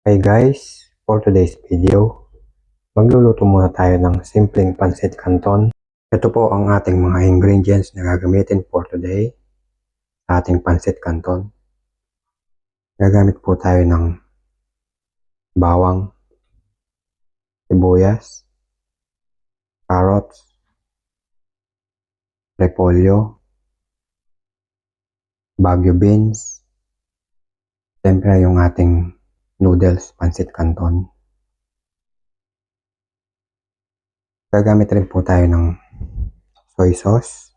Hey guys, for today's video, magluluto muna tayo ng simpleng pancit canton. Ito po ang ating mga ingredients na gagamitin for today sa ating pancit canton. Gagamit po tayo ng bawang, sibuyas, carrots, repolyo, baguio beans, siyempre yung ating noodles pancit canton. Gagamit rin po tayo ng soy sauce,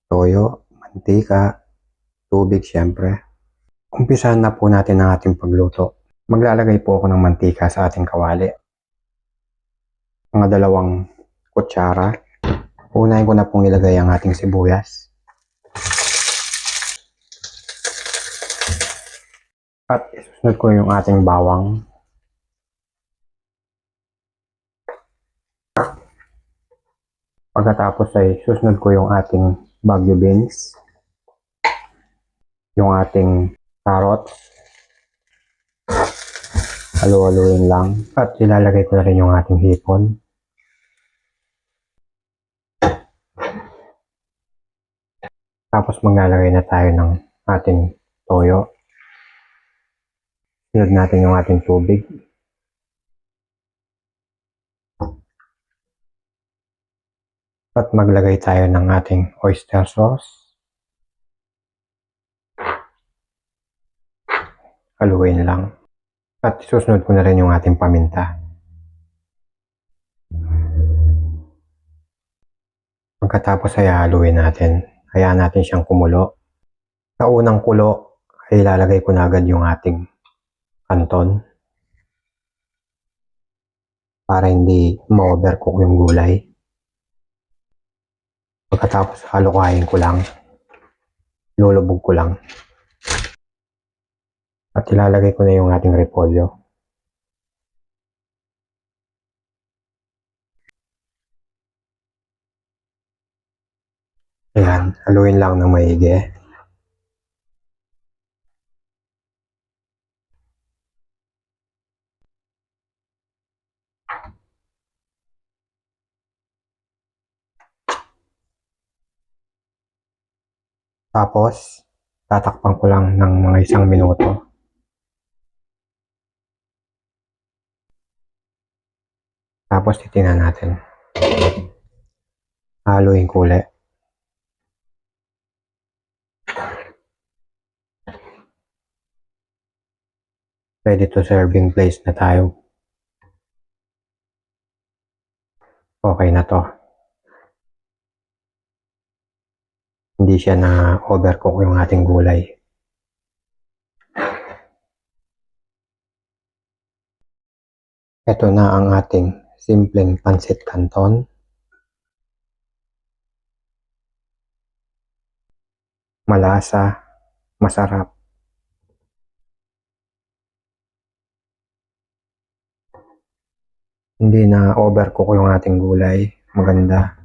toyo, mantika, tubig siyempre. Umpisahan na po natin ang ating pagluto. Maglalagay po ako ng mantika sa ating kawali. Mga 2 kutsara. Unahin ko na pong ilagay ang ating sibuyas. At isusunod ko yung ating bawang. Pagkatapos ay susunod ko yung ating baguio beans. Yung ating carrots. Halu-haluin lang. At ilalagay ko na rin yung ating hipon. Tapos maglalagay na tayo ng ating toyo. Sunod natin yung ating tubig. At maglagay tayo ng ating oyster sauce. Haluin lang. At susunod ko na rin yung ating paminta. Pagkatapos ay haluin natin. Hayaan natin siyang kumulo. Sa unang kulo ay ilalagay ko na agad yung ating canton. Para hindi ma-overcook yung gulay. Pagkatapos halukayin ko lang. Lulubog ko lang. At ilalagay ko na yung ating repolyo. Ayan, haluin lang ng maigi. Tapos, tatakpan ko lang ng mga 1 minuto. Tapos titingnan natin. Haluin ko ulit. Ready to serving place na tayo. Okay na to. Hindi siya na overcook yung ating gulay. Ito na ang ating simpleng pancit canton. Malasa, masarap. Hindi na overcook yung ating gulay. Maganda.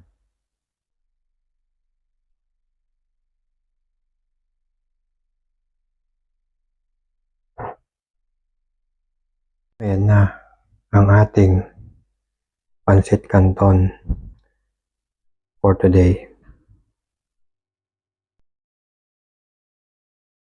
Ayan na ang ating pancit canton for today.